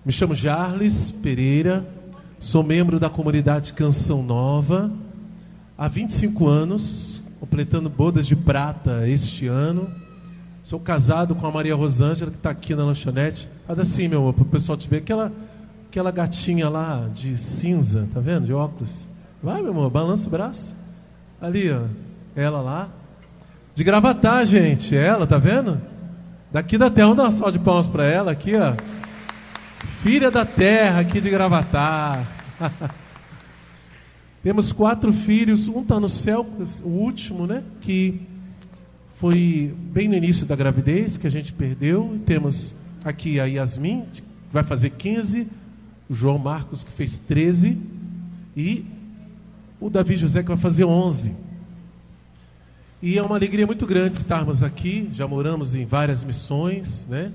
Me chamo Jarles Pereira, sou membro da comunidade Canção Nova há 25 anos, completando bodas de prata este ano. Sou casado com a Maria Rosângela, que está aqui na lanchonete. Faz assim, meu amor, para o pessoal te ver. Aquela gatinha lá de cinza, tá vendo? De óculos. Vai, meu amor, balança o braço. Ali, ó, ela lá. De Gravatá, gente, ela, tá vendo? Daqui da terra, vamos dar uma salva de palmas para ela aqui, ó. Filha da terra aqui de Gravatá. Temos 4 filhos, um está no céu, o último, né? Que foi bem no início da gravidez, que a gente perdeu. E temos aqui a Yasmin, que vai fazer 15, o João Marcos, que fez 13, e o Davi José, que vai fazer 11. E é uma alegria muito grande estarmos aqui. Já moramos em várias missões, né?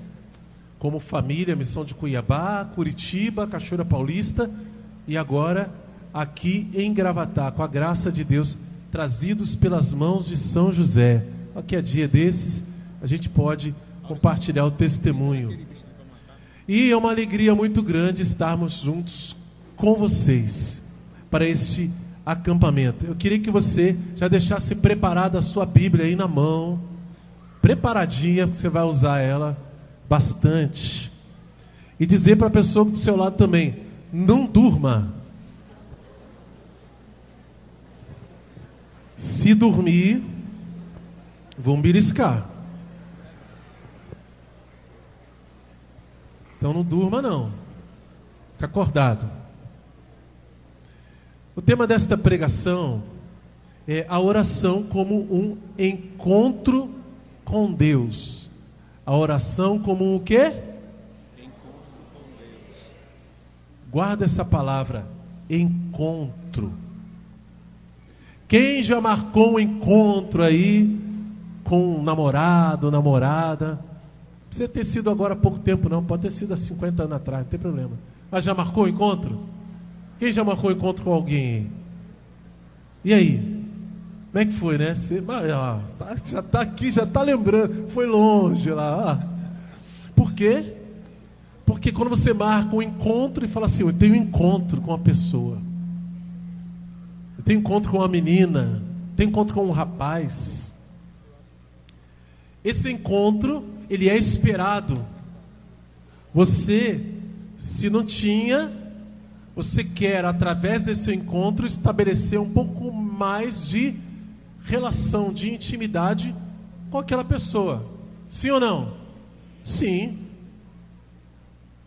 Como família, missão de Cuiabá, Curitiba, Cachoeira Paulista, e agora aqui em Gravatá, com a graça de Deus, trazidos pelas mãos de São José. Aqui a dia desses, a gente pode compartilhar o testemunho. E é uma alegria muito grande estarmos juntos com vocês para este acampamento. Eu queria que você já deixasse preparada a sua Bíblia aí na mão, preparadinha, porque você vai usar ela bastante. E dizer para a pessoa do seu lado também: não durma. Se dormir, vão beliscar. Então não durma não. Fica acordado. O tema desta pregação é a oração como um encontro com Deus. A oração como o quê? Encontro com Deus. Guarda essa palavra, encontro. Quem já marcou um encontro aí com um namorado, namorada? Não precisa ter sido agora há pouco tempo não, pode ter sido há 50 anos atrás, não tem problema. Mas já marcou o encontro? Quem já marcou o encontro com alguém? E aí? Como é que foi, né? Você, já está aqui, já está lembrando. Foi longe lá. Por quê? Porque quando você marca um encontro e fala assim: eu tenho um encontro com uma pessoa, eu tenho um encontro com uma menina, eu tenho um encontro com um rapaz. Esse encontro, ele é esperado. Você, se não tinha, você quer, através desse encontro, estabelecer um pouco mais de relação, de intimidade com aquela pessoa. Sim ou não? Sim.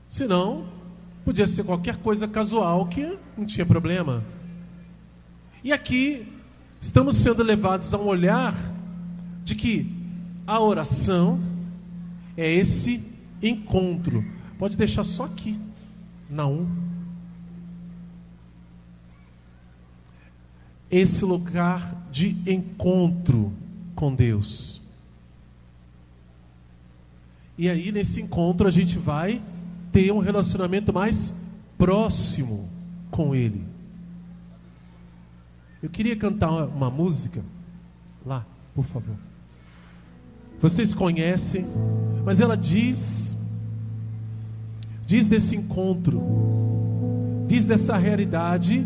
Se não, podia ser qualquer coisa casual que não tinha problema. E aqui estamos sendo levados a um olhar de que a oração é esse encontro. Pode deixar só aqui, na 1. Esse lugar de encontro com Deus. E aí nesse encontro a gente vai ter um relacionamento mais próximo com Ele. Eu queria cantar uma música lá, por favor. Vocês conhecem, mas ela diz desse encontro, diz dessa realidade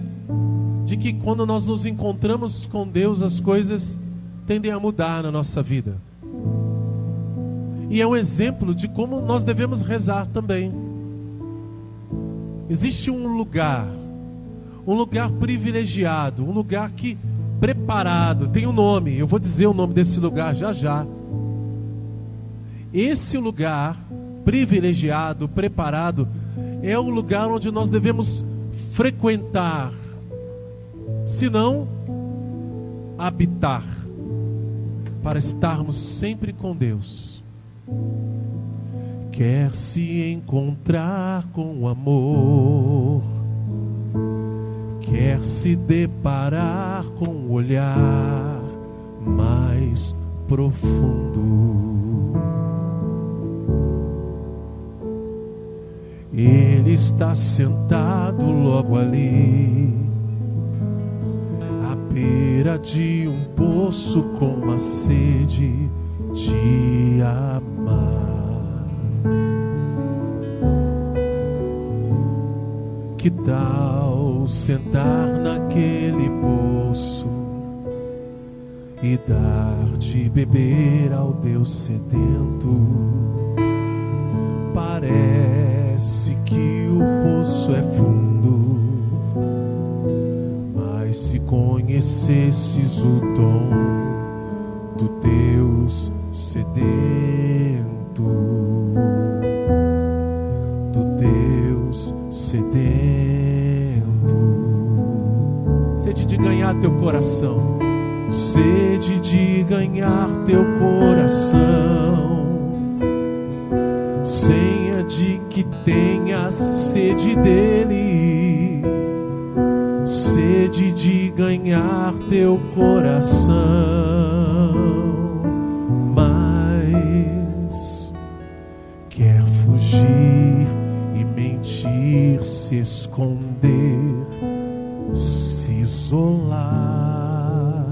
de que quando nós nos encontramos com Deus, as coisas tendem a mudar na nossa vida. E é um exemplo de como nós devemos rezar também. Existe um lugar privilegiado, um lugar que preparado, tem um nome, eu vou dizer o nome desse lugar já já. Esse lugar privilegiado, preparado, é o lugar onde nós devemos frequentar, se não habitar, para estarmos sempre com Deus. Quer se encontrar com o amor, quer se deparar com o olhar mais profundo. Ele está sentado logo ali, à beira de um poço com uma sede de amar. Que tal sentar naquele poço e dar de beber ao Deus sedento? Parece que o poço é fundo, mas se conhecesses o dom do Deus sedento, do Deus sedento, sede de ganhar teu coração, sede de ganhar teu coração, senha de que tenhas sede dele, sede de ganhar teu coração, mas quer fugir e mentir, se esconder, se isolar,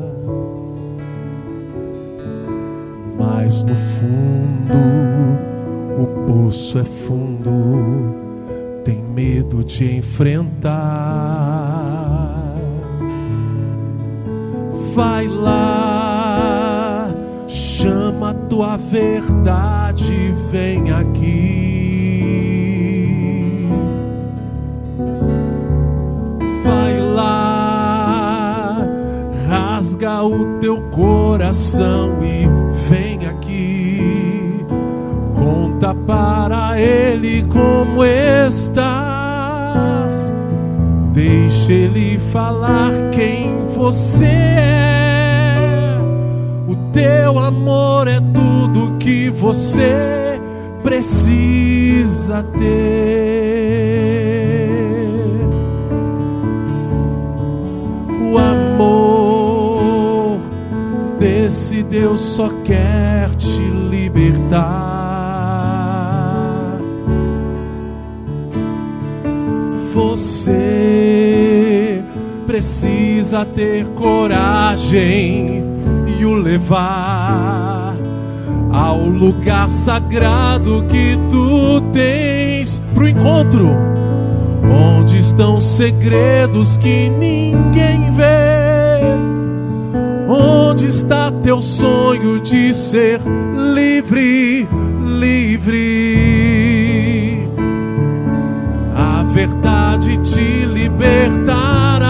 mas no fundo o poço é fundo, tem medo de enfrentar. Vai lá, chama a tua verdade, vem aqui. Vai lá, rasga o teu coração e vem aqui. Conta para ele como estás, deixa ele falar quem você é. O teu amor é tudo que você precisa ter. O amor desse Deus só quer te libertar. Você precisa ter coragem e o levar ao lugar sagrado que tu tens pro encontro, onde estão segredos que ninguém vê, onde está teu sonho de ser livre, livre. A verdade te libertará,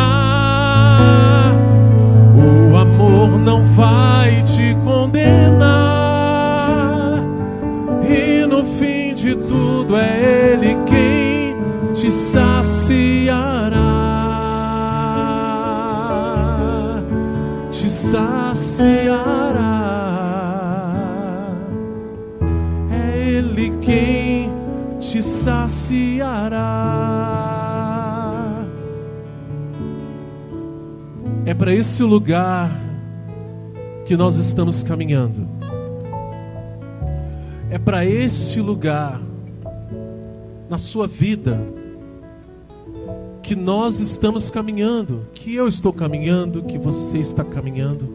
o amor não vai te condenar, e no fim de tudo é Ele quem te saciará, te saciará. É Ele quem te saciará. É para esse lugar que nós estamos caminhando. É para este lugar na sua vida que nós estamos caminhando, que eu estou caminhando, que você está caminhando.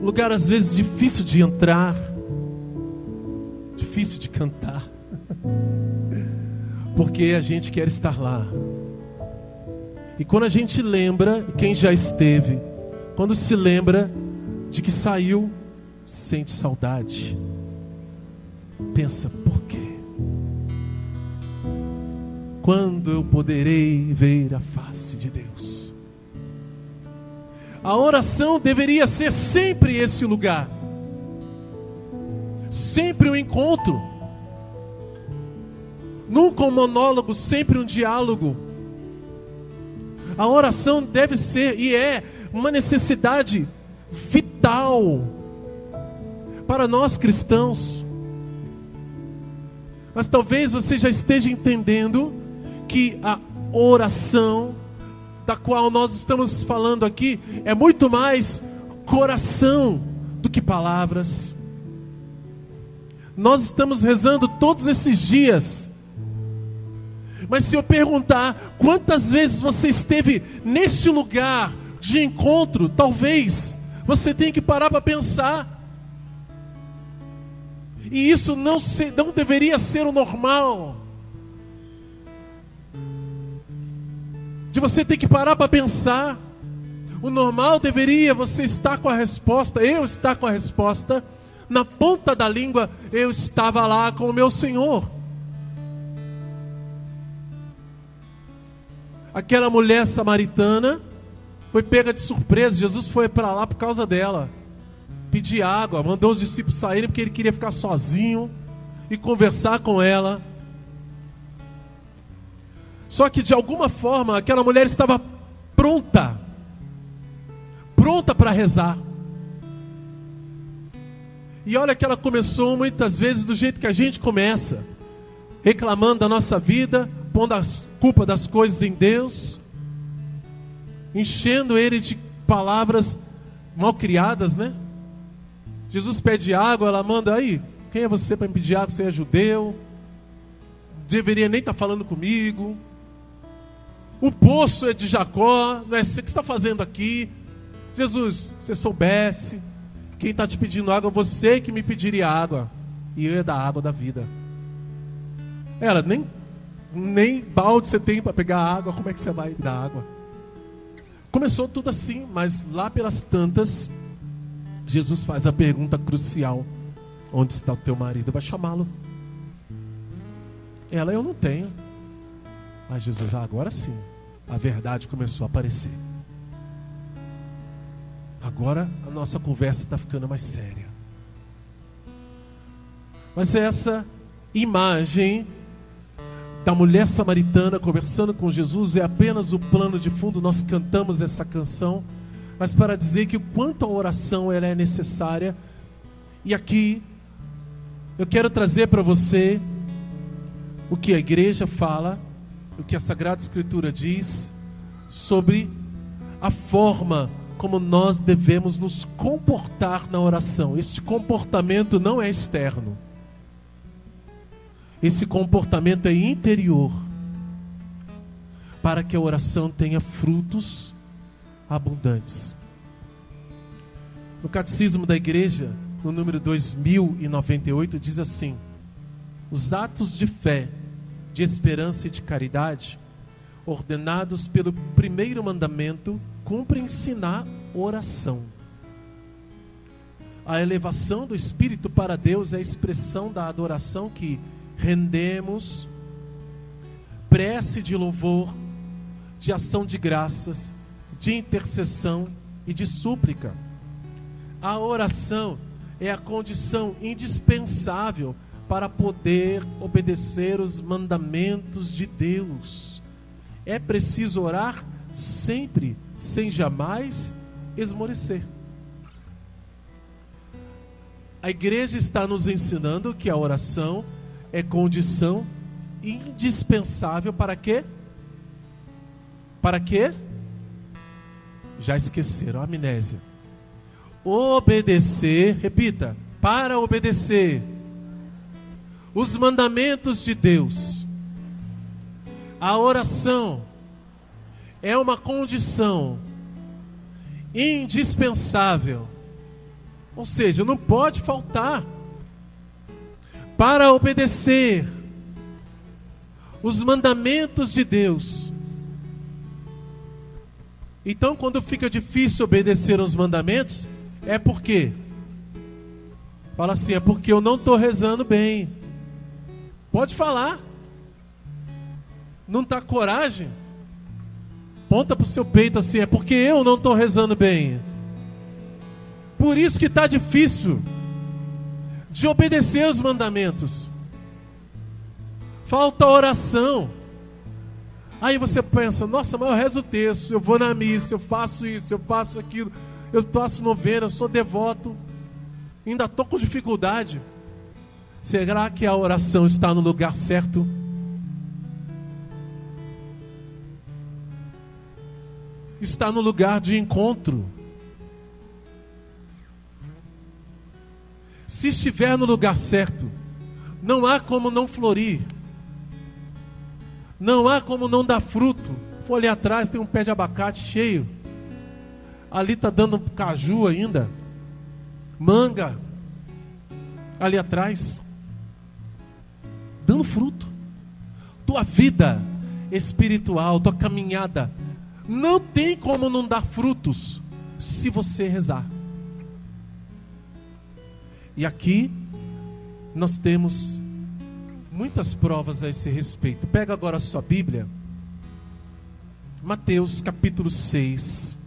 Lugar às vezes difícil de entrar, difícil de cantar, porque a gente quer estar lá. E quando a gente lembra, quem já esteve, quando se lembra de que saiu, sente saudade. Pensa, por quê? Quando eu poderei ver a face de Deus? A oração deveria ser sempre esse lugar, sempre um encontro, nunca um monólogo, sempre um diálogo. A oração deve ser e é uma necessidade vital para nós cristãos. Mas talvez você já esteja entendendo que a oração da qual nós estamos falando aqui é muito mais coração do que palavras. Nós estamos rezando todos esses dias, mas se eu perguntar quantas vezes você esteve neste lugar de encontro, talvez você tenha que parar para pensar. E isso não deveria ser o normal. de você ter que parar para pensar. O normal deveria você estar com a resposta, eu estar com a resposta, na ponta da língua. Eu estava lá com o meu Senhor. Aquela mulher samaritana foi pega de surpresa. Jesus foi para lá por causa dela, pedir água, mandou os discípulos saírem porque ele queria ficar sozinho e conversar com ela. Só que de alguma forma aquela mulher estava pronta para rezar. E olha que ela começou muitas vezes do jeito que a gente começa, reclamando da nossa vida, pondo a culpa das coisas em Deus, enchendo ele de palavras mal criadas, né? Jesus pede água, ela manda: aí, quem é você para me pedir água? Você é judeu, deveria nem estar falando comigo. O poço é de Jacó, não é você que está fazendo aqui. Jesus, se você soubesse, quem está te pedindo água, você que me pediria água, e eu ia dar água da vida. Ela, nem balde você tem para pegar água, como é que você vai me dar água? Começou tudo assim, mas lá pelas tantas, Jesus faz a pergunta crucial: onde está o teu marido? Vai chamá-lo. Ela: eu não tenho. Mas Jesus: agora sim, a verdade começou a aparecer. Agora a nossa conversa está ficando mais séria. Mas essa imagem da mulher samaritana conversando com Jesus é apenas o plano de fundo. Nós cantamos essa canção, mas para dizer que o quanto a oração ela é necessária. E aqui eu quero trazer para você o que a igreja fala, o que a Sagrada Escritura diz sobre a forma como nós devemos nos comportar na oração. Este comportamento não é externo. Esse comportamento é interior, para que a oração tenha frutos abundantes. No Catecismo da Igreja, no número 2098, diz assim: os atos de fé, de esperança e de caridade, ordenados pelo primeiro mandamento, cumprem-se na oração. A elevação do Espírito para Deus é a expressão da adoração que rendemos, prece de louvor, de ação de graças, de intercessão e de súplica. A oração é a condição indispensável para poder obedecer os mandamentos de Deus. É preciso orar sempre, sem jamais esmorecer. A igreja está nos ensinando que a oração é condição indispensável para quê? Para quê? Já esqueceram, amnésia. Obedecer, repita, para obedecer os mandamentos de Deus. A oração é uma condição indispensável, ou seja, não pode faltar, para obedecer os mandamentos de Deus. Então, quando fica difícil obedecer aos mandamentos, é por quê? Fala assim: é porque eu não estou rezando bem. Pode falar. Não está coragem? Ponta para o seu peito assim: é porque eu não estou rezando bem. Por isso que está difícil de obedecer os mandamentos. Falta oração. Aí você pensa: nossa, mas eu rezo o texto, eu vou na missa, eu faço isso, eu faço aquilo, eu faço novena, eu sou devoto, ainda estou com dificuldade. Será que a oração está no lugar certo? Está no lugar de encontro. Se estiver no lugar certo, não há como não florir, não há como não dar fruto. Vou ali atrás, tem um pé de abacate cheio, ali está dando caju ainda, manga, ali atrás, dando fruto. Tua vida espiritual, tua caminhada, Não tem como não dar frutos se você rezar. E aqui nós temos muitas provas a esse respeito. Pega agora a sua Bíblia, Mateus capítulo 6,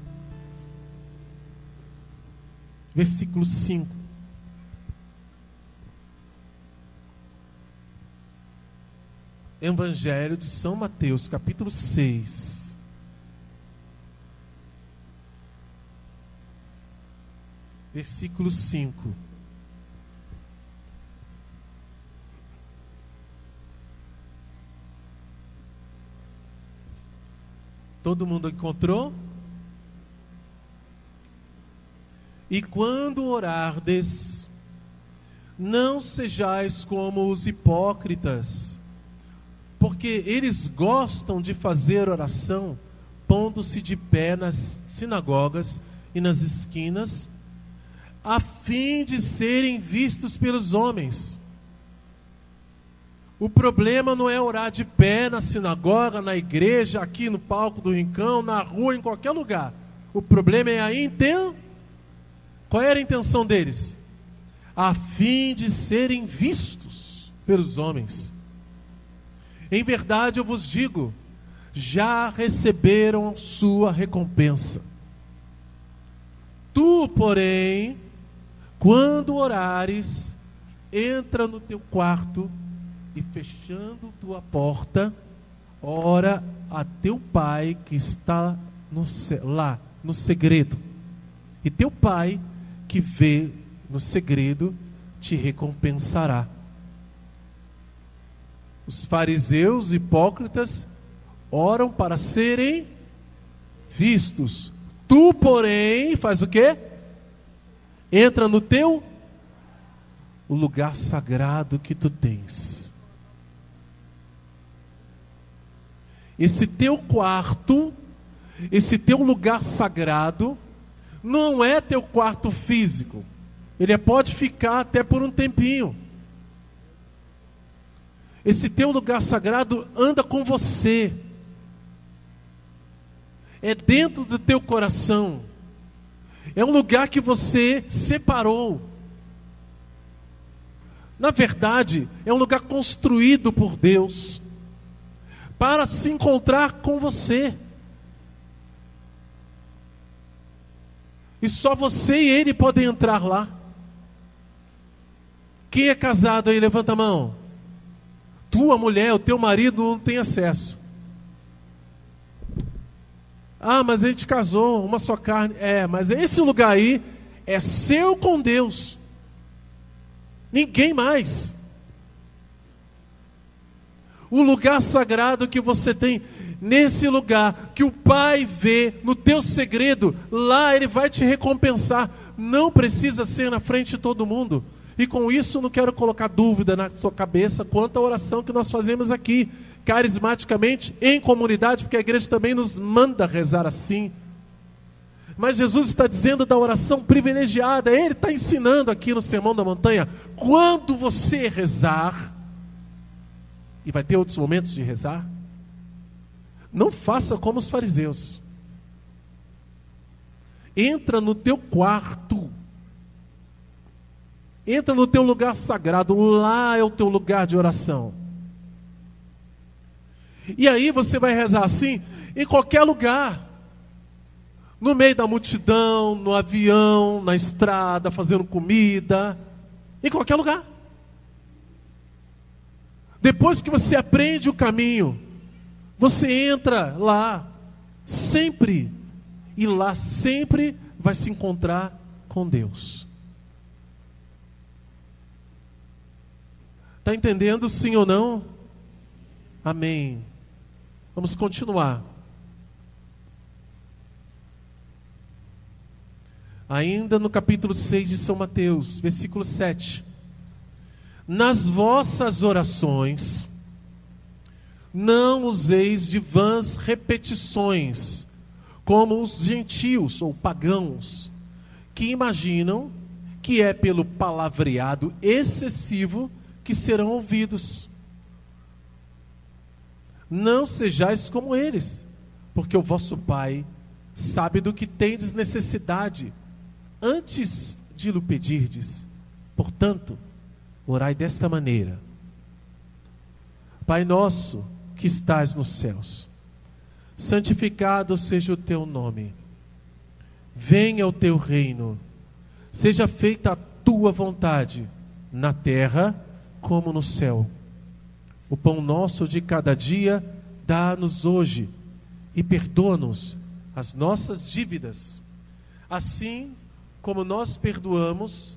versículo 5. Evangelho de São Mateus, capítulo 6. Versículo 5. Todo mundo encontrou? E quando orardes, não sejais como os hipócritas, porque eles gostam de fazer oração, pondo-se de pé nas sinagogas e nas esquinas, a fim de serem vistos pelos homens. O problema não é orar de pé na sinagoga, na igreja, aqui no palco do Rincão, na rua, em qualquer lugar. O problema é a intenção. Qual era a intenção deles? A fim de serem vistos pelos homens. Em verdade eu vos digo, já receberam sua recompensa. Tu, porém, quando orares, entra no teu quarto e fechando tua porta, ora a teu pai que está lá no segredo. E teu pai que vê no segredo te recompensará. Os fariseus hipócritas oram para serem vistos. Tu, porém, faz o quê? Entra no teu o lugar sagrado que tu tens. Esse teu quarto, esse teu lugar sagrado, não é teu quarto físico. Ele pode ficar até por um tempinho. Esse teu lugar sagrado anda com você. É dentro do teu coração. É um lugar que você separou. Na verdade, é um lugar construído por Deus para se encontrar com você. E só você e ele podem entrar lá. Quem é casado aí, levanta a mão. Tua mulher, o teu marido não tem acesso. Ah, mas a gente casou, uma só carne. Mas esse lugar aí é seu com Deus. Ninguém mais. O lugar sagrado que você tem, nesse lugar que o Pai vê no teu segredo, lá Ele vai te recompensar. Não precisa ser na frente de todo mundo. E com isso não quero colocar dúvida na sua cabeça quanto à oração que nós fazemos aqui, carismaticamente, em comunidade, porque a igreja também nos manda rezar assim. Mas Jesus está dizendo da oração privilegiada. Ele está ensinando aqui no Sermão da Montanha, quando você rezar, e vai ter outros momentos de rezar, não faça como os fariseus. Entra no teu quarto, entra no teu lugar sagrado, lá é o teu lugar de oração. E aí você vai rezar assim, em qualquer lugar, no meio da multidão, no avião, na estrada, fazendo comida, em qualquer lugar. Depois que você aprende o caminho, você entra lá, sempre, e lá sempre vai se encontrar com Deus. Está entendendo sim ou não? Amém. Vamos continuar. Ainda no capítulo 6 de São Mateus, versículo 7. Nas vossas orações, não useis de vãs repetições, como os gentios ou pagãos, que imaginam que é pelo palavreado excessivo que serão ouvidos. Não sejais como eles, porque o vosso Pai sabe do que tendes necessidade, antes de lhe pedirdes. Portanto, orai desta maneira: Pai nosso que estás nos céus, santificado seja o teu nome. Venha o teu reino. Seja feita a tua vontade, na terra como no céu. O pão nosso de cada dia dá-nos hoje, e perdoa-nos as nossas dívidas, assim como nós perdoamos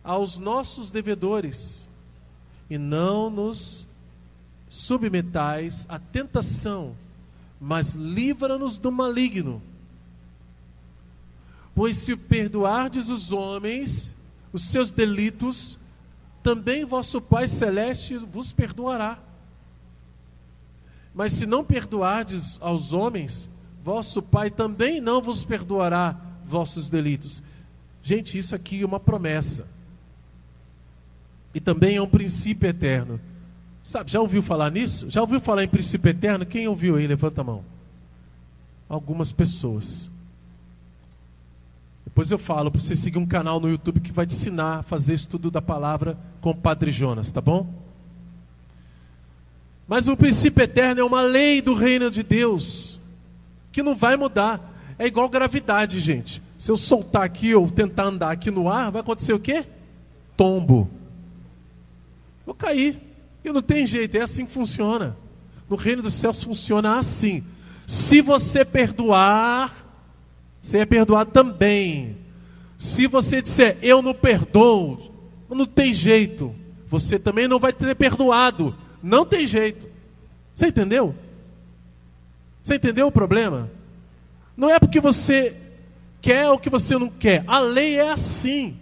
aos nossos devedores. E não nos submetais à tentação, mas livra-nos do maligno. Pois se perdoardes os homens os seus delitos, também vosso Pai Celeste vos perdoará. Mas se não perdoardes aos homens, vosso Pai também não vos perdoará vossos delitos. Gente, isso aqui é uma promessa. E também é um princípio eterno. Sabe, já ouviu falar nisso? Já ouviu falar em princípio eterno? Quem ouviu aí? Levanta a mão. Algumas pessoas. Depois eu falo para você seguir um canal no YouTube que vai te ensinar a fazer estudo da palavra com o Padre Jonas, tá bom? Mas o princípio eterno é uma lei do reino de Deus, que não vai mudar. É igual gravidade, gente. Se eu soltar aqui ou tentar andar aqui no ar, vai acontecer o quê? Tombo. Vou cair. E não tem jeito, é assim que funciona. No reino dos céus funciona assim. Se você perdoar, você é perdoado também. Se você disser, eu não perdoo, não tem jeito, você também não vai ter perdoado. Não tem jeito. Você entendeu? Você entendeu o problema? Não é porque você quer ou que você não quer. A lei é assim.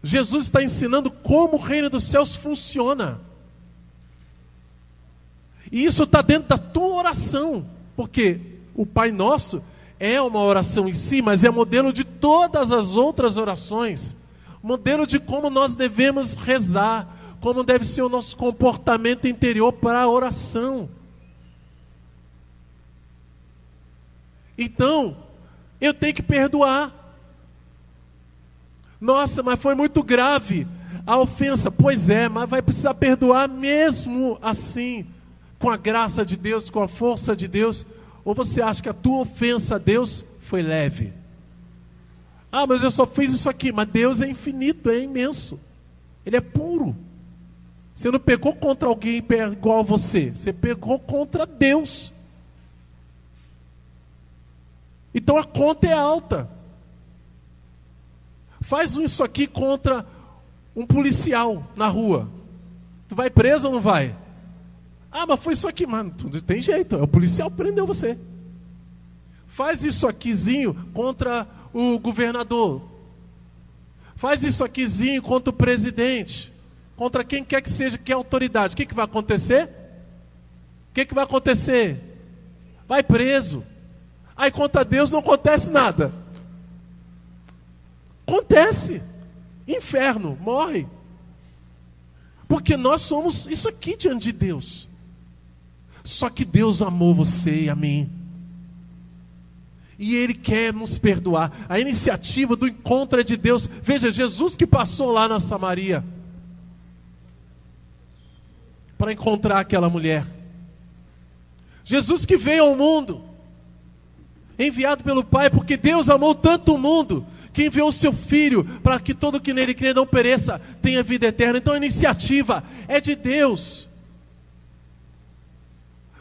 Jesus está ensinando como o reino dos céus funciona. E isso está dentro da tua oração. Porque o Pai Nosso é uma oração em si, mas é modelo de todas as outras orações. Modelo de como nós devemos rezar, como deve ser o nosso comportamento interior para a oração. Então, eu tenho que perdoar. Nossa, mas foi muito grave a ofensa. Pois é, mas vai precisar perdoar mesmo assim, com a graça de Deus, com a força de Deus. Ou você acha que a tua ofensa a Deus foi leve? Ah, mas eu só fiz isso aqui. Mas Deus é infinito, é imenso. Ele é puro. Você não pecou contra alguém igual a você. Você pecou contra Deus. Então a conta é alta. Faz isso aqui contra um policial na rua. Tu vai preso ou não vai? Ah, mas foi isso aqui, mano. Não tem jeito. É o policial que prendeu você. Faz isso aquizinho contra o governador. Faz isso aquizinho contra o presidente. Contra quem quer que seja, que é autoridade. O que vai acontecer? O que vai acontecer? Vai preso. Aí contra Deus não acontece nada. Acontece. Inferno, morre. Porque nós somos isso aqui diante de Deus. Só que Deus amou você e a mim. E Ele quer nos perdoar. A iniciativa do encontro é de Deus. Veja, Jesus que passou lá na Samaria para encontrar aquela mulher. Jesus que veio ao mundo, enviado pelo Pai, porque Deus amou tanto o mundo, que enviou o seu Filho, para que todo que nele crê não pereça, tenha vida eterna. Então a iniciativa é de Deus.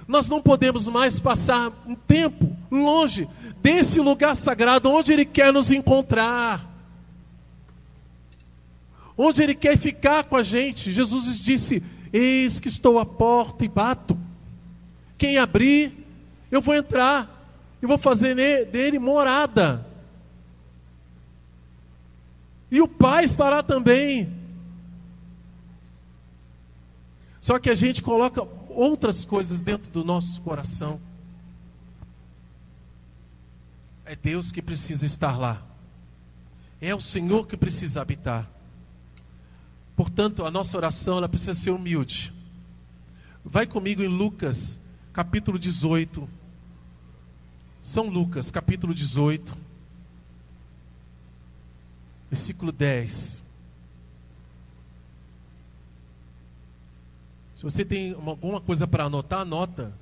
Nós não podemos mais passar um tempo longe desse lugar sagrado, onde Ele quer nos encontrar, onde Ele quer ficar com a gente. Jesus disse, eis que estou à porta e bato. Quem abrir, eu vou entrar, e vou fazer dele morada. E o Pai estará também. Só que a gente coloca outras coisas dentro do nosso coração. É Deus que precisa estar lá. É o Senhor que precisa habitar. Portanto, a nossa oração ela precisa ser humilde. Vai comigo em Lucas, capítulo 18. São Lucas, capítulo 18, versículo 10. Se você tem alguma coisa para anotar, anota.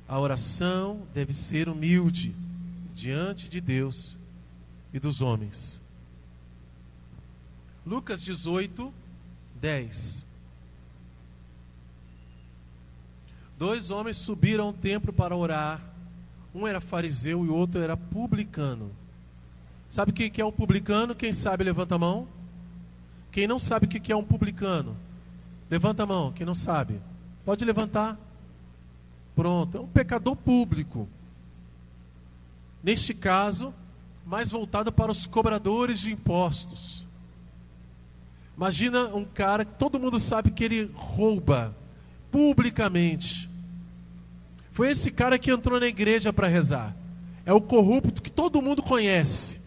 A oração deve ser humilde diante de Deus e dos homens. Lucas 18, 10. 2 homens subiram ao templo para orar. Um era fariseu e o outro era publicano. Sabe o que é um publicano? Quem sabe, levanta a mão. Quem não sabe o que é um publicano? Levanta a mão, quem não sabe. Pode levantar. Pronto, é um pecador público. Neste caso, mais voltado para os cobradores de impostos. Imagina um cara que todo mundo sabe que ele rouba publicamente. Foi esse cara que entrou na igreja para rezar. É o corrupto que todo mundo conhece.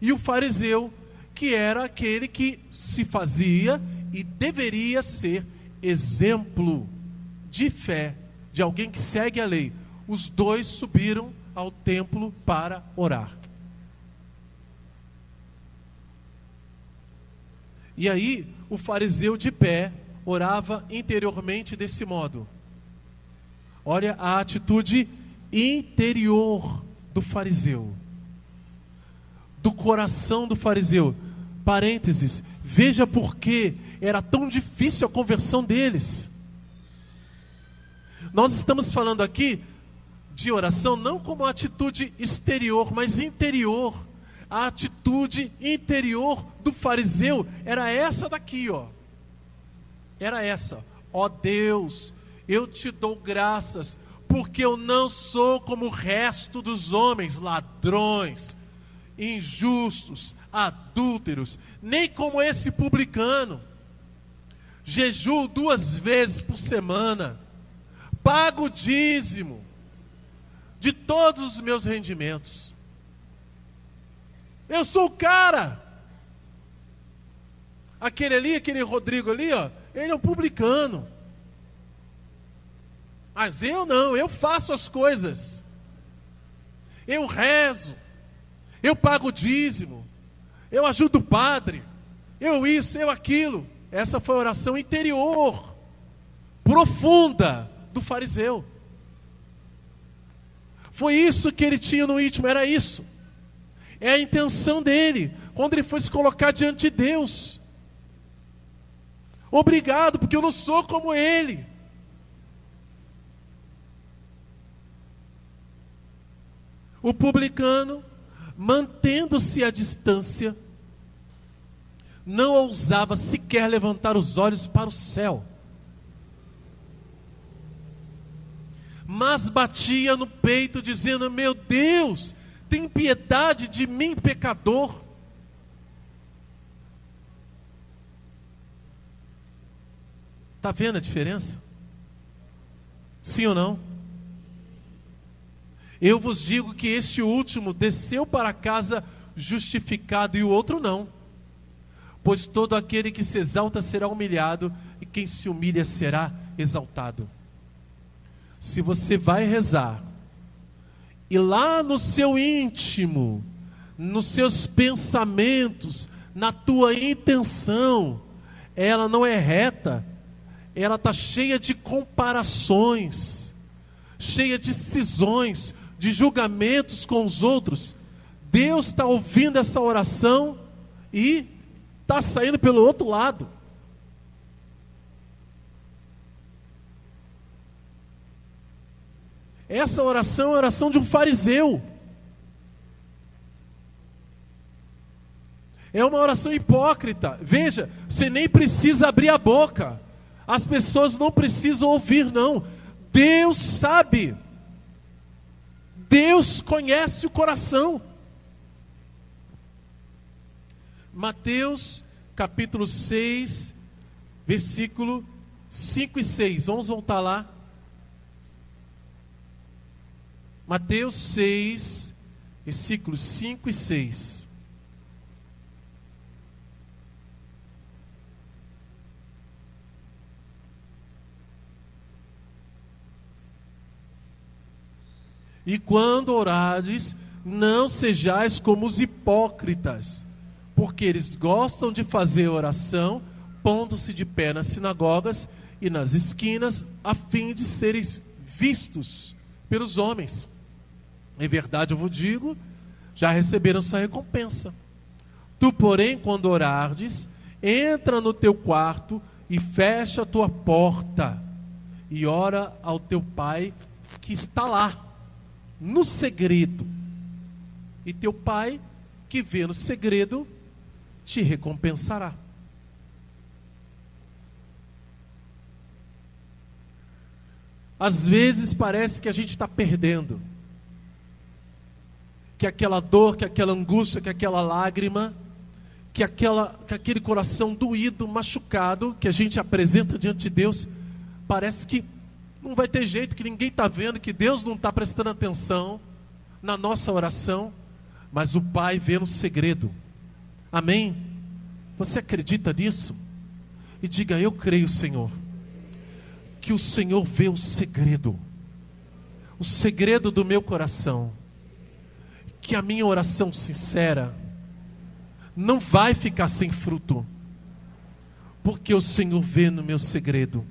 E o fariseu, que era aquele que se fazia e deveria ser exemplo de fé, de alguém que segue a lei. Os dois subiram ao templo para orar. E aí, o fariseu de pé orava interiormente desse modo. Olha a atitude interior do fariseu, do coração do fariseu. Parênteses, veja por que era tão difícil a conversão deles. Nós estamos falando aqui de oração não como atitude exterior, mas interior. A atitude interior do fariseu era essa daqui, ó. Era essa: ó Deus, eu te dou graças, porque eu não sou como o resto dos homens, ladrões, injustos, adúlteros, nem como esse publicano. Jejuo 2 vezes por semana, pago o dízimo de todos os meus rendimentos. Eu sou o cara. Aquele ali, aquele Rodrigo ali, ó, ele é um publicano. Mas eu não, eu faço as coisas. Eu rezo. Eu pago o dízimo. Eu ajudo o padre. Eu isso, eu aquilo. Essa foi a oração interior, profunda do fariseu. Foi isso que ele tinha no íntimo, era isso. É a intenção dele, quando ele foi se colocar diante de Deus. Obrigado, porque eu não sou como ele. O publicano, mantendo-se à distância, não ousava sequer levantar os olhos para o céu, mas batia no peito dizendo: meu Deus, tem piedade de mim, pecador. Está vendo a diferença? Sim ou não? Eu vos digo que este último desceu para casa justificado e o outro não. Pois todo aquele que se exalta será humilhado, e quem se humilha será exaltado. Se você vai rezar, e lá no seu íntimo, nos seus pensamentos, na tua intenção, ela não é reta, ela está cheia de comparações, cheia de cisões, de julgamentos com os outros, Deus está ouvindo essa oração e está saindo pelo outro lado. Essa oração é a oração de um fariseu. É uma oração hipócrita. Veja, você nem precisa abrir a boca. As pessoas não precisam ouvir, não. Deus sabe. Deus conhece o coração. Mateus capítulo 6, versículo 5 e 6. Vamos voltar lá. Mateus 6, versículos 5 e 6. E quando orares, não sejais como os hipócritas, porque eles gostam de fazer oração, pondo-se de pé nas sinagogas e nas esquinas, a fim de serem vistos pelos homens. Em verdade eu vos digo, já receberam sua recompensa. Tu, porém, quando orardes, entra no teu quarto e fecha a tua porta, e ora ao teu pai que está lá, no segredo. E teu pai, que vê no segredo, te recompensará. Às vezes parece que a gente está perdendo, que aquela dor, que aquela angústia, que aquela lágrima, que aquele coração doído, machucado, que a gente apresenta diante de Deus, parece que não vai ter jeito, que ninguém está vendo, que Deus não está prestando atenção na nossa oração, mas o Pai vê no segredo. Amém? Você acredita nisso? E diga: eu creio, Senhor, que o Senhor vê o segredo do meu coração, que a minha oração sincera não vai ficar sem fruto, porque o Senhor vê no meu segredo.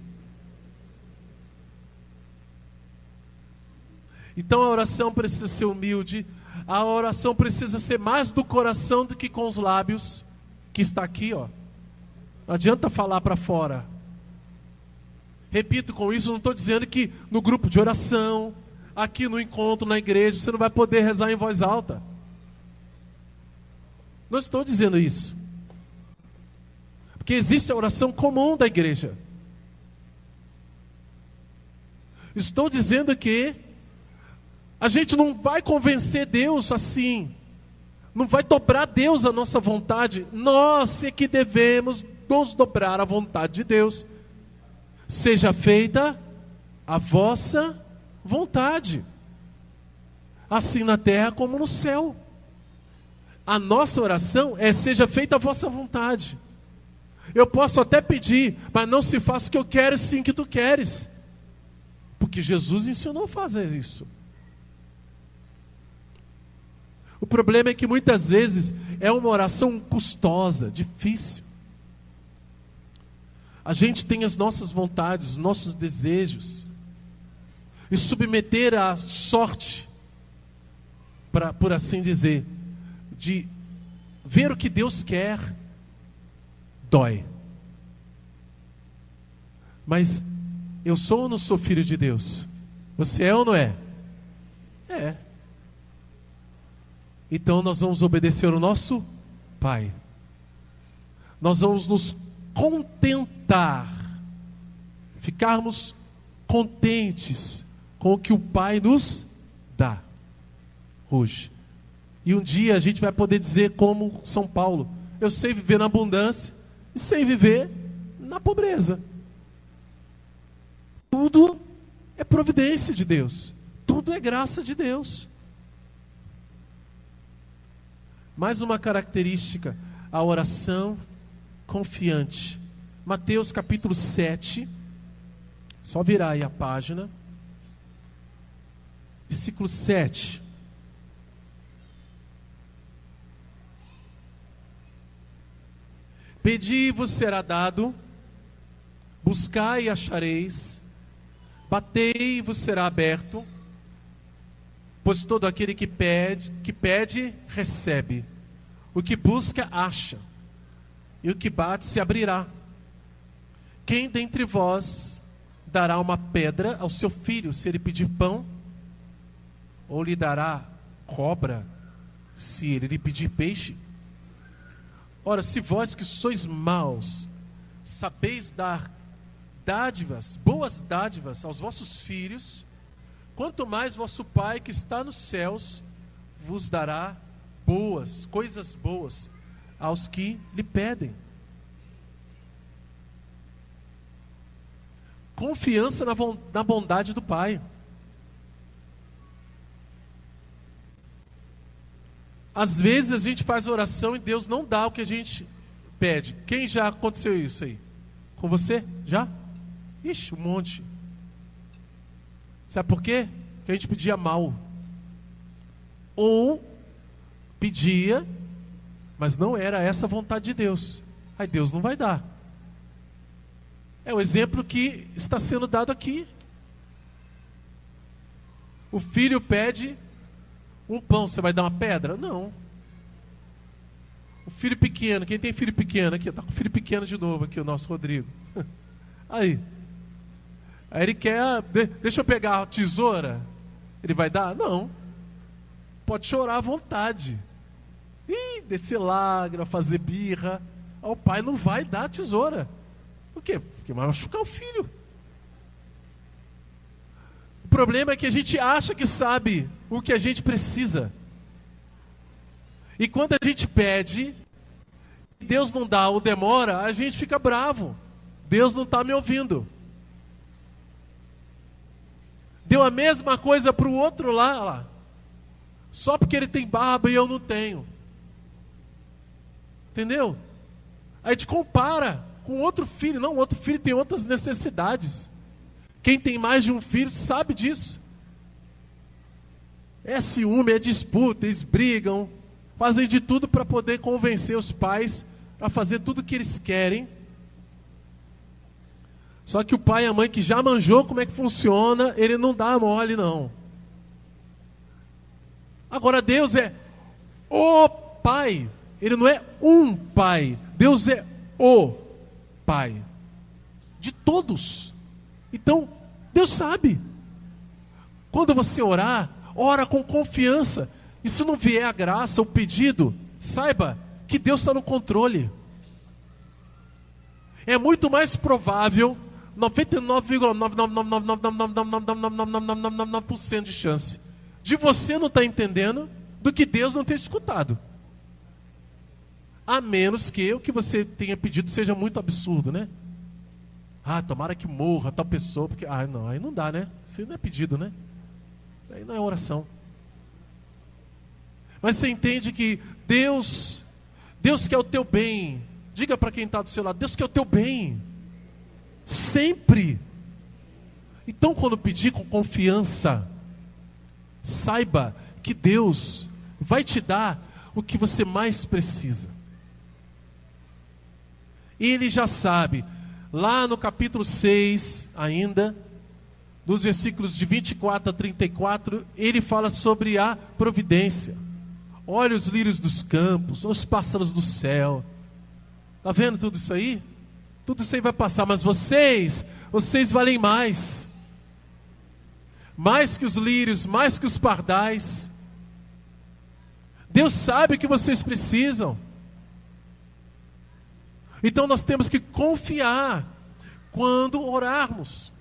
Então a oração precisa ser humilde, a oração precisa ser mais do coração do que com os lábios, que está aqui, ó. Não adianta falar para fora. Repito, com isso não estou dizendo que no grupo de oração, aqui no encontro, na igreja, você não vai poder rezar em voz alta. Não estou dizendo isso. Porque existe a oração comum da igreja. Estou dizendo que a gente não vai convencer Deus assim. Não vai dobrar Deus a nossa vontade. Nós é que devemos nos dobrar à vontade de Deus. Seja feita a vossa vontade, assim na terra como no céu. A nossa oração é: seja feita a vossa vontade. Eu posso até pedir, mas não se faça o que eu quero, sim que tu queres, porque Jesus ensinou a fazer isso. O problema é que muitas vezes é uma oração custosa, difícil. A gente tem as nossas vontades, os nossos desejos, e submeter à sorte, por assim dizer, de ver o que Deus quer, dói. Mas eu sou ou não sou filho de Deus? Você é ou não é? É. Então nós vamos obedecer o nosso Pai. Nós vamos nos contentar, ficarmos contentes com o que o Pai nos dá hoje. E um dia a gente vai poder dizer como São Paulo: eu sei viver na abundância e sei viver na pobreza. Tudo é providência de Deus, tudo é graça de Deus. Mais uma característica, a oração confiante. Mateus capítulo 7, só virar aí a página, versículo 7. Pedi e vos será dado, buscai e achareis, batei e vos será aberto, pois todo aquele que pede, recebe, o que busca, acha, e o que bate, se abrirá. Quem dentre vós dará uma pedra ao seu filho, se ele pedir pão? Ou lhe dará cobra, se ele lhe pedir peixe? Ora, se vós que sois maus, sabeis dar dádivas, boas dádivas aos vossos filhos, quanto mais vosso Pai que está nos céus vos dará coisas boas aos que lhe pedem. Confiança na bondade do Pai. Às vezes a gente faz oração e Deus não dá o que a gente pede. Quem já aconteceu isso aí? Com você? Já? Ixi, um monte. Sabe por quê? Porque a gente pedia mal. Ou pedia, mas não era essa a vontade de Deus. Aí Deus não vai dar. É o exemplo que está sendo dado aqui. O filho pede um pão, você vai dar uma pedra? Não. O filho pequeno, quem tem filho pequeno aqui? Está com filho pequeno de novo aqui, o nosso Rodrigo. Aí ele quer, deixa eu pegar a tesoura. Ele vai dar? Não. Pode chorar à vontade. Descer lágrima, fazer birra. O pai não vai dar a tesoura. Por quê? Porque vai machucar o filho. O problema é que a gente acha que sabe o que a gente precisa. E quando a gente pede, Deus não dá ou demora, a gente fica bravo. Deus não está me ouvindo. Deu a mesma coisa para o outro lá. Só porque ele tem barba e eu não tenho. Entendeu? Aí a gente compara com outro filho. Não, o outro filho tem outras necessidades. Quem tem mais de um filho sabe disso. É ciúme, é disputa, eles brigam, fazem de tudo para poder convencer os pais a fazer tudo o que eles querem. Só que o pai e a mãe que já manjou como é que funciona, ele não dá mole não. Agora Deus é o Pai. Ele não é um pai. Deus é o Pai. De todos. Então, Deus sabe. Quando você orar, ora com confiança. E se não vier a graça, o pedido, saiba que Deus está no controle. É muito mais provável, 99,999999999% de chance de você não estar entendendo do que Deus não ter escutado. A menos que o que você tenha pedido seja muito absurdo, né? Tomara que morra tal pessoa, porque não, aí não dá, né? Isso não é pedido, né? Aí não é oração. Mas você entende que Deus quer o teu bem. Diga para quem está do seu lado, Deus quer o teu bem. Sempre. Então, quando pedir com confiança, saiba que Deus vai te dar o que você mais precisa. E Ele já sabe. Lá no capítulo 6 ainda, dos versículos de 24 a 34, Ele fala sobre a providência. Olha os lírios dos campos, os pássaros do céu. Está vendo tudo isso aí? Tudo isso aí vai passar, mas vocês valem mais. Mais que os lírios, mais que os pardais. Deus sabe o que vocês precisam. Então nós temos que confiar quando orarmos.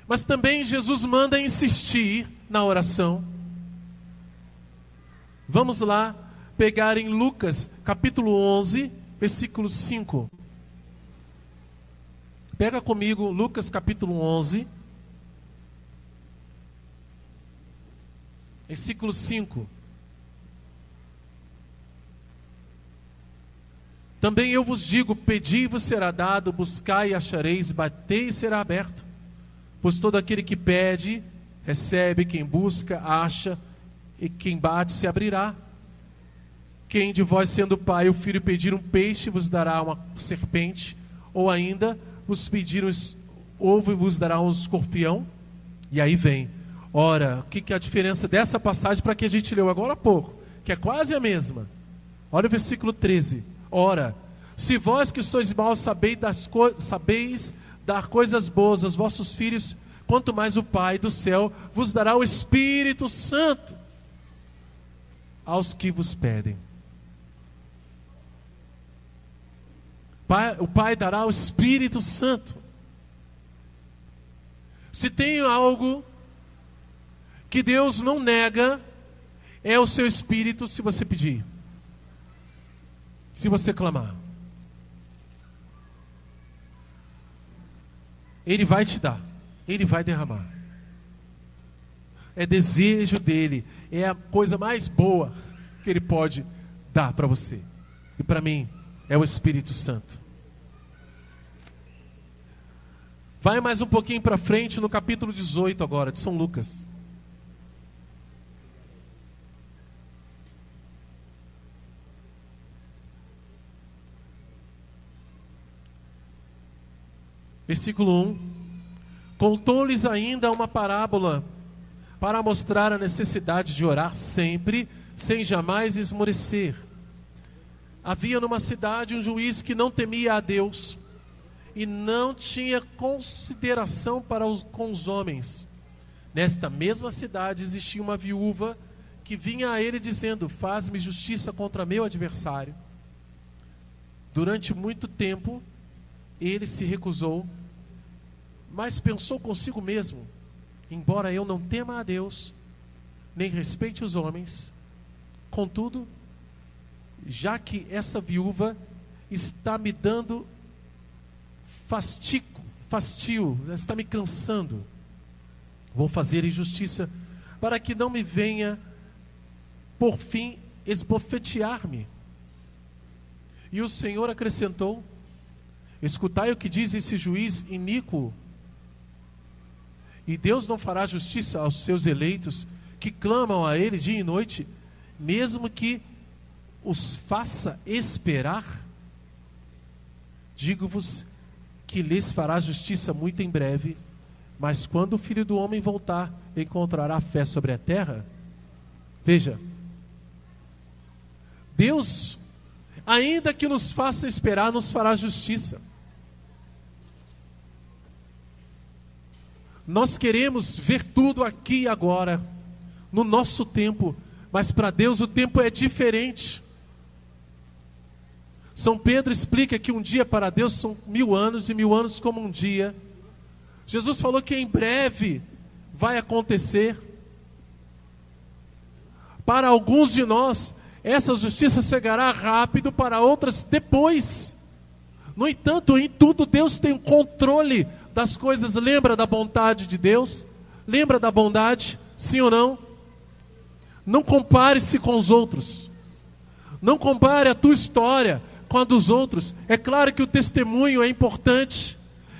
Mas também Jesus manda insistir na oração. Vamos lá pegar em Lucas capítulo 11, versículo 5. Pega comigo Lucas capítulo 11, versículo 5. Também eu vos digo, pedi e vos será dado, buscai e achareis, batei e será aberto. Pois todo aquele que pede, recebe, quem busca, acha, e quem bate se abrirá. Quem de vós, sendo pai, o filho pedir um peixe, vos dará uma serpente, ou ainda vos pedir um ovo e vos dará um escorpião? E aí vem. Ora, o que é a diferença dessa passagem para que a gente leu agora há pouco, que é quase a mesma? Olha o versículo 13. Ora, se vós que sois maus sabeis dar coisas boas aos vossos filhos, quanto mais o Pai do céu vos dará o Espírito Santo aos que vos pedem. O Pai dará o Espírito Santo. Se tem algo que Deus não nega, é o seu Espírito, se você pedir, se você clamar. Ele vai te dar, Ele vai derramar. É desejo dEle, é a coisa mais boa que Ele pode dar para você. E para mim, é o Espírito Santo. Vai mais um pouquinho para frente no capítulo 18 agora, de São Lucas. Versículo 1. Contou-lhes ainda uma parábola para mostrar a necessidade de orar sempre, sem jamais esmorecer. Havia numa cidade um juiz que não temia a Deus e não tinha consideração com os homens. Nesta mesma cidade existia uma viúva que vinha a ele dizendo: faz-me justiça contra meu adversário. Durante muito tempo ele se recusou, mas pensou consigo mesmo: embora eu não tema a Deus, nem respeite os homens, contudo, já que essa viúva está me dando fastio, está me cansando, vou fazer injustiça, para que não me venha, por fim, esbofetear-me. E o Senhor acrescentou: escutai o que diz esse juiz iníquo. E Deus não fará justiça aos seus eleitos, que clamam a Ele dia e noite, mesmo que os faça esperar? Digo-vos que lhes fará justiça muito em breve. Mas quando o Filho do Homem voltar, encontrará fé sobre a terra? Veja, Deus, ainda que nos faça esperar, nos fará justiça. Nós queremos ver tudo aqui e agora, no nosso tempo, mas para Deus o tempo é diferente. São Pedro explica que um dia para Deus são 1000 anos, e 1000 anos como um dia. Jesus falou que em breve vai acontecer. Para alguns de nós, essa justiça chegará rápido, para outras depois. No entanto, em tudo Deus tem o controle das coisas. Lembra da bondade de Deus? Lembra da bondade? Sim ou não? Não compare-se com os outros. Não compare a tua história com a dos outros. É claro que o testemunho é importante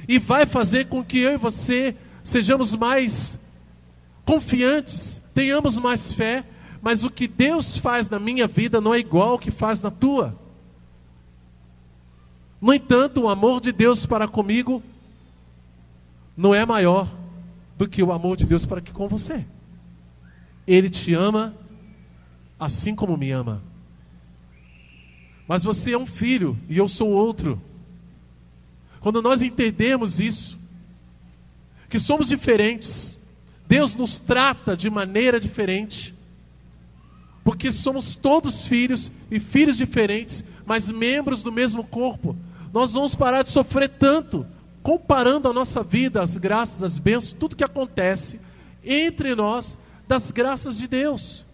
e vai fazer com que eu e você sejamos mais confiantes, tenhamos mais fé, mas o que Deus faz na minha vida não é igual ao que faz na tua. No entanto, o amor de Deus para comigo não é maior do que o amor de Deus para que com você. Ele te ama assim como me ama. Mas você é um filho e eu sou outro. Quando nós entendemos isso, que somos diferentes, Deus nos trata de maneira diferente, porque somos todos filhos e filhos diferentes, mas membros do mesmo corpo. Nós vamos parar de sofrer tanto, comparando a nossa vida, as graças, as bênçãos, tudo que acontece entre nós, das graças de Deus.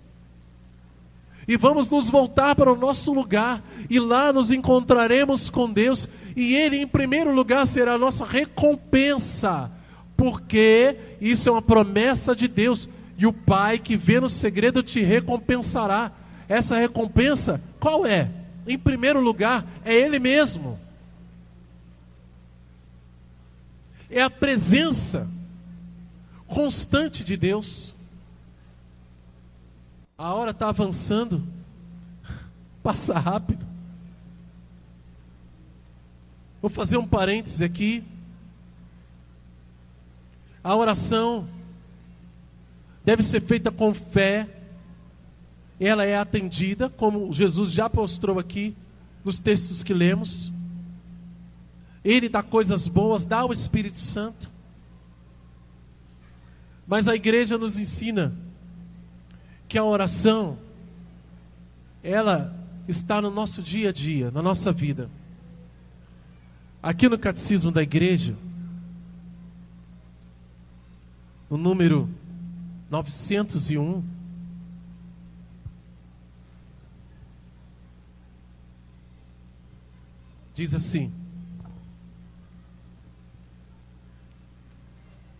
E vamos nos voltar para o nosso lugar, e lá nos encontraremos com Deus, e Ele em primeiro lugar será a nossa recompensa, porque isso é uma promessa de Deus, e o Pai que vê no segredo te recompensará. Essa recompensa, qual é? Em primeiro lugar, é Ele mesmo. É a presença constante de Deus. A hora está avançando, passa rápido. Vou fazer um parênteses aqui. A oração deve ser feita com fé. Ela é atendida, como Jesus já mostrou aqui nos textos que lemos. Ele dá coisas boas, dá o Espírito Santo. Mas a igreja nos ensina que a oração, ela está no nosso dia a dia, na nossa vida. Aqui no Catecismo da Igreja, no número 901, diz assim: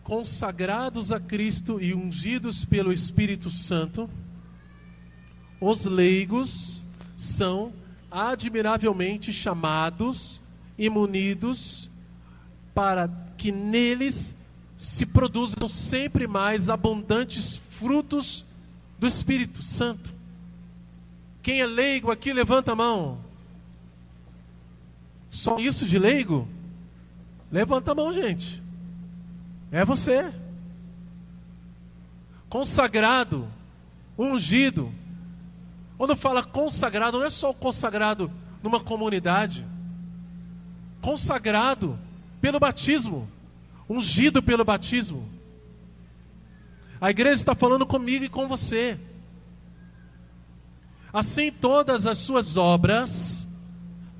consagrados a Cristo e ungidos pelo Espírito Santo, os leigos são admiravelmente chamados e munidos para que neles se produzam sempre mais abundantes frutos do Espírito Santo. Quem é leigo aqui, levanta a mão. Só isso de leigo? Levanta a mão, gente. É você. Consagrado, ungido. Quando fala consagrado, não é só o consagrado numa comunidade. Consagrado pelo batismo. Ungido pelo batismo. A igreja está falando comigo e com você. Assim, todas as suas obras,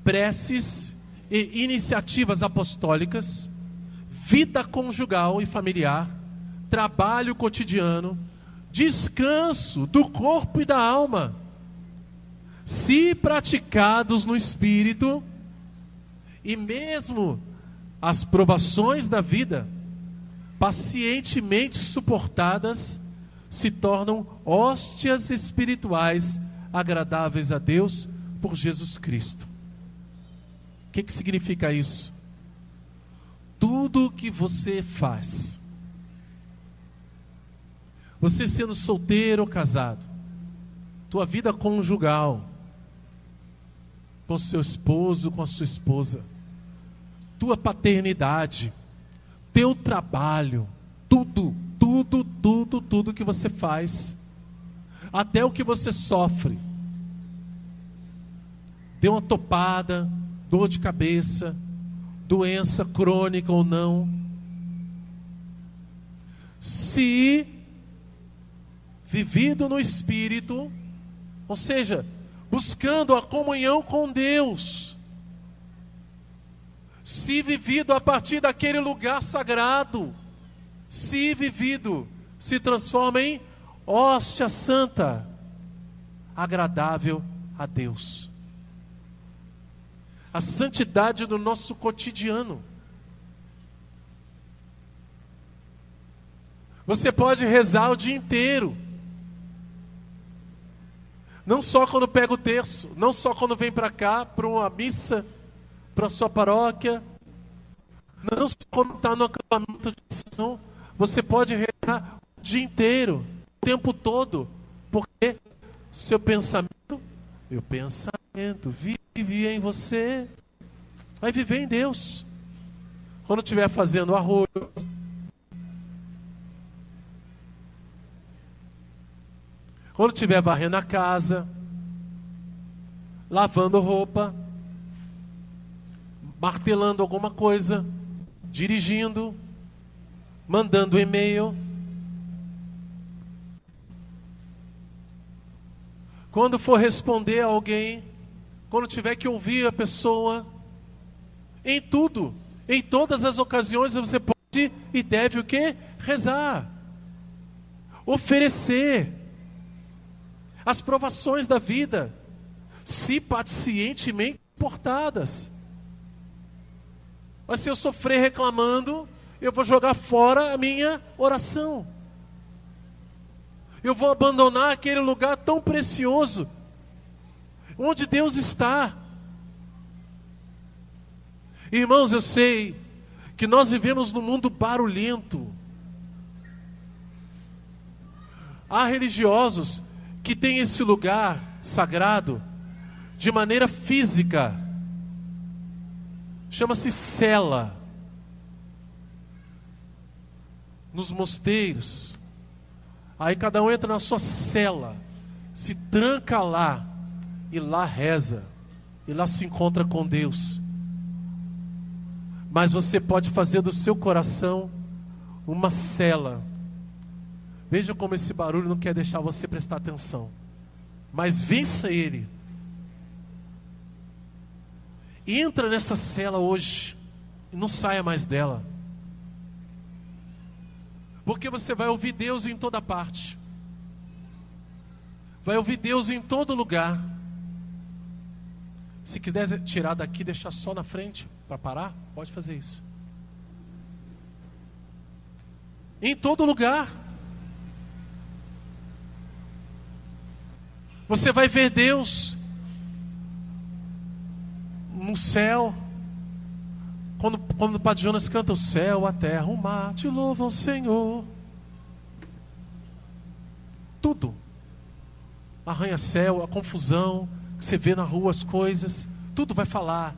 preces e iniciativas apostólicas, vida conjugal e familiar, trabalho cotidiano, descanso do corpo e da alma, se praticados no Espírito, e mesmo as provações da vida, pacientemente suportadas, se tornam hóstias espirituais agradáveis a Deus por Jesus Cristo. O que significa isso? Tudo que você faz, você sendo solteiro ou casado, tua vida conjugal, com seu esposo, com a sua esposa, tua paternidade, teu trabalho, tudo que você faz, até o que você sofre, deu uma topada, dor de cabeça, doença crônica ou não, se vivido no Espírito, ou seja, buscando a comunhão com Deus, se vivido a partir daquele lugar sagrado, se vivido, se transforma em hóstia santa, agradável a Deus. A santidade do nosso cotidiano. Você pode rezar o dia inteiro, não só quando pega o terço, não só quando vem para cá, para uma missa, para a sua paróquia, não só quando está no acampamento de missão. Você pode rezar o dia inteiro, o tempo todo, porque seu pensamento, meu pensamento vive em você, vai viver em Deus. Quando estiver fazendo arroz, quando estiver varrendo a casa, lavando roupa, martelando alguma coisa, dirigindo, mandando e-mail, quando for responder a alguém, quando tiver que ouvir a pessoa, em tudo, em todas as ocasiões você pode e deve o quê? Rezar, oferecer as provações da vida, se pacientemente suportadas. Mas se eu sofrer reclamando, eu vou jogar fora a minha oração. Eu vou abandonar aquele lugar tão precioso, onde Deus está. Irmãos, eu sei que nós vivemos num mundo barulhento. Há religiosos que têm esse lugar sagrado de maneira física. Chama-se cela. Nos mosteiros. Aí cada um entra na sua cela, se tranca lá, e lá reza, e lá se encontra com Deus. Mas você pode fazer do seu coração uma cela. Veja como esse barulho não quer deixar você prestar atenção. Mas vença ele. Entra nessa cela hoje e não saia mais dela. Porque você vai ouvir Deus em toda parte. Vai ouvir Deus em todo lugar. Se quiser tirar daqui, deixar só na frente para parar, pode fazer isso. Em todo lugar. Você vai ver Deus no céu. Quando o Padre Jonas canta: o céu, a terra, o mar te louvam, Senhor. Tudo. Arranha-céu, a confusão que você vê na rua, as coisas, tudo vai falar.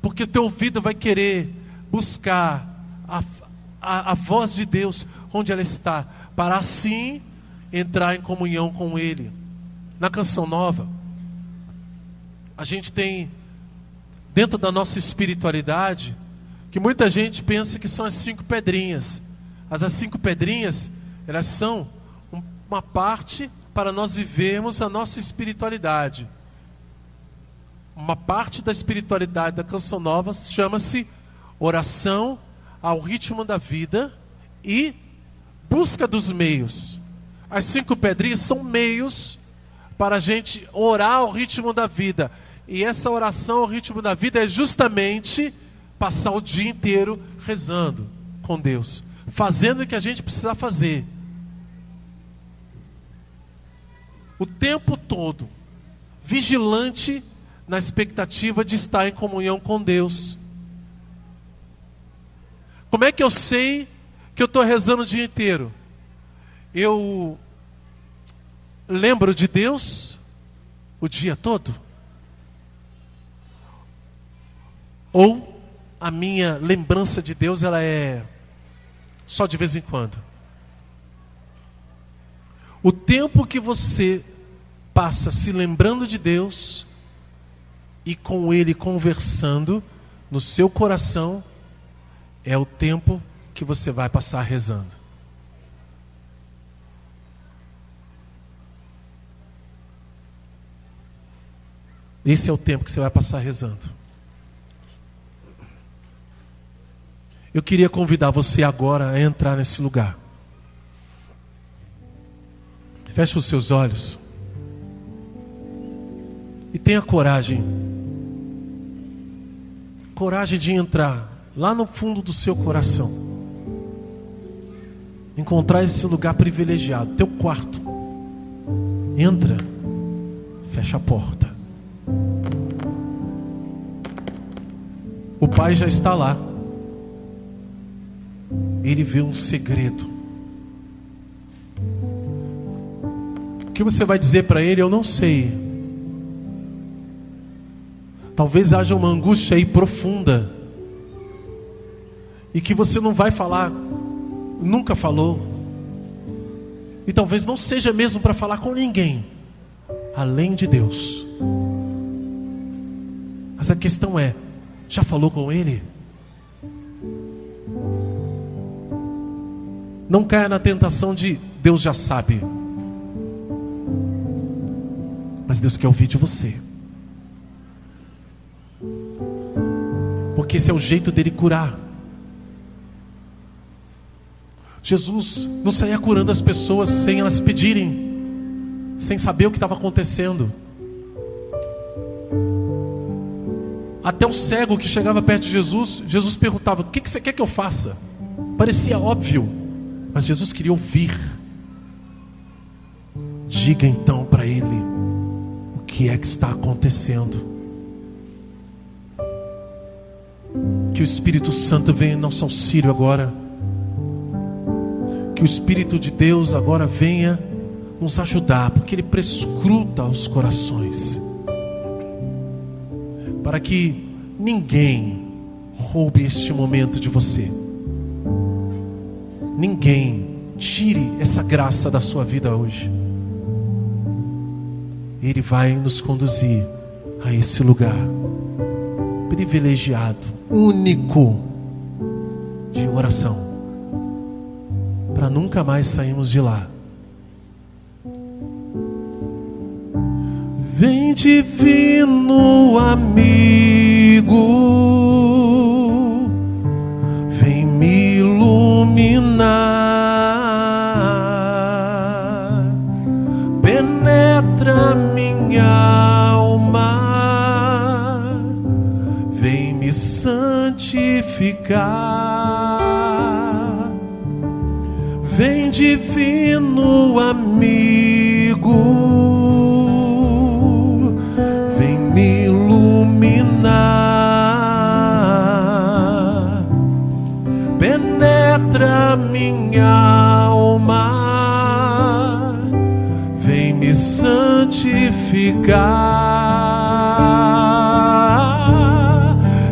Porque o teu ouvido vai querer buscar a voz de Deus onde ela está, para assim entrar em comunhão com Ele. Na Canção Nova, a gente tem, dentro da nossa espiritualidade, que muita gente pensa que são as 5 pedrinhas. As 5 pedrinhas, elas são uma parte para nós vivermos a nossa espiritualidade. Uma parte da espiritualidade da Canção Nova chama-se oração ao ritmo da vida e busca dos meios. As 5 pedrinhas são meios para a gente orar ao ritmo da vida. E essa oração ao ritmo da vida é justamente passar o dia inteiro rezando com Deus, fazendo o que a gente precisa fazer. O tempo todo, vigilante na expectativa de estar em comunhão com Deus. Como é que eu sei que eu estou rezando o dia inteiro? Eu lembro de Deus o dia todo? Ou a minha lembrança de Deus, ela é só de vez em quando? O tempo que você passa se lembrando de Deus e com Ele conversando no seu coração, é o tempo que você vai passar rezando. Esse é o tempo que você vai passar rezando. Eu queria convidar você agora a entrar nesse lugar. Feche os seus olhos e tenha coragem de entrar lá no fundo do seu coração, encontrar esse lugar privilegiado, teu quarto. Entra, fecha a porta. O Pai já está lá. Ele vê um segredo. O que você vai dizer para Ele, eu não sei. Talvez haja uma angústia aí profunda, e que você não vai falar, nunca falou, e talvez não seja mesmo para falar com ninguém, além de Deus. Mas a questão é, já falou com Ele? Não caia na tentação de Deus já sabe. Mas Deus quer ouvir de você. Porque esse é o jeito dele curar. Jesus não saía curando as pessoas sem elas pedirem, sem saber o que estava acontecendo. Até o cego que chegava perto de Jesus, Jesus perguntava: o que você quer que eu faça? Parecia óbvio, mas Jesus queria ouvir. Diga então para ele o que é que está acontecendo. Que o Espírito Santo venha em nosso auxílio agora. Que o Espírito de Deus agora venha nos ajudar, porque Ele prescruta os corações, para que ninguém roube este momento de você. Ninguém tire essa graça da sua vida hoje. Ele vai nos conduzir a esse lugar privilegiado, único, de oração, para nunca mais sairmos de lá. Vem, divino amigo, vem me iluminar, penetra minha alma, vem me santificar. Vem, divino amigo, vem me iluminar, penetra minha alma, vem me santificar.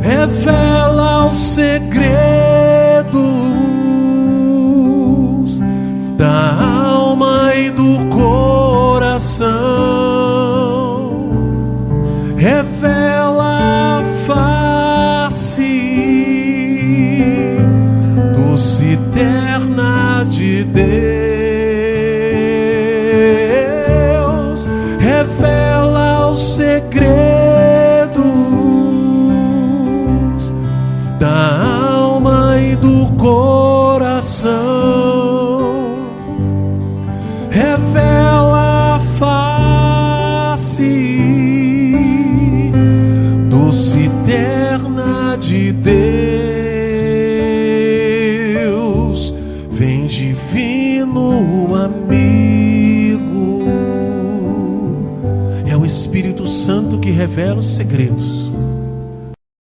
Revela o segredo amigo. É o Espírito Santo que revela os segredos.